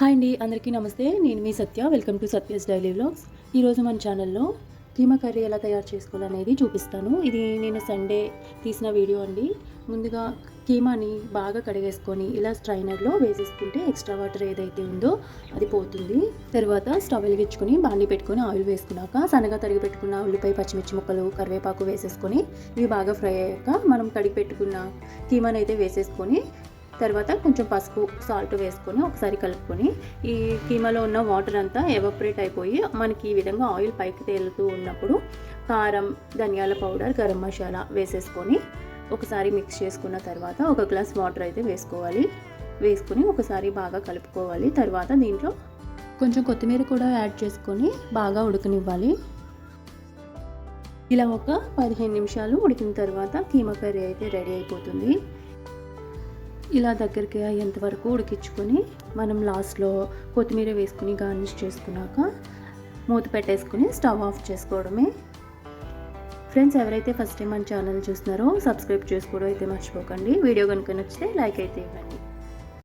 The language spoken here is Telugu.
హాయ్ అండి, అందరికీ నమస్తే. నేను మీ Satya. Welcome to Satya's daily vlogs. ఈరోజు మన ఛానల్లో కీమా కర్రీ ఎలా తయారు చేసుకోవాలనేది చూపిస్తాను. ఇది నేను సండే తీసిన వీడియో అండి. ముందుగా కీమాని బాగా కడిగేసుకొని ఇలా స్ట్రైనర్లో వేసేసుకుంటే ఎక్స్ట్రా వాటర్ ఏదైతే ఉందో అది పోతుంది. తర్వాత స్టవ్ వెలిగించుకొని బాండి పెట్టుకొని ఆయిల్ వేసుకున్నాక సన్నగా తరిగి పెట్టుకున్న ఉల్లిపాయ, పచ్చిమిర్చి ముక్కలు, కరివేపాకు వేసేసుకొని ఇవి బాగా ఫ్రై అయ్యాక మనం కడిగి పెట్టుకున్న కీమాని అయితే వేసేసుకొని తర్వాత కొంచెం పసుపు, సాల్ట్ వేసుకొని ఒకసారి కలుపుకొని ఈ కీమాలో ఉన్న వాటర్ అంతా ఎవాపరేట్ అయిపోయి మనకి ఈ విధంగా ఆయిల్ పైకి తేలుతూ ఉన్నప్పుడు కారం, ధనియాల పౌడర్, గరం మసాలా వేసేసుకొని ఒకసారి మిక్స్ చేసుకున్న తర్వాత ఒక గ్లాస్ వాటర్ అయితే వేసుకొని ఒకసారి బాగా కలుపుకోవాలి. తర్వాత దీంట్లో కొంచెం కొత్తిమీర కూడా యాడ్ చేసుకొని బాగా ఉడకనివ్వాలి. ఇలా ఒక 15 నిమిషాలు ఉడికిన తర్వాత కీమా కర్రీ అయితే రెడీ అయిపోతుంది. ఇలా దగ్గరికి అయ్యేంత వరకు ఉడికించుకొని మనం లాస్ట్లో కొత్తిమీర వేసుకుని గార్నిష్ చేసుకున్నాక మూత పెట్టేసుకుని స్టవ్ ఆఫ్ చేసుకోవడమే. ఫ్రెండ్స్, ఎవరైతే ఫస్ట్ టైం మన ఛానల్ చూస్తున్నారో సబ్స్క్రైబ్ చేసుకోవడం అయితే మర్చిపోకండి. వీడియో కనుక నచ్చితే లైక్ అయితే ఇవ్వండి.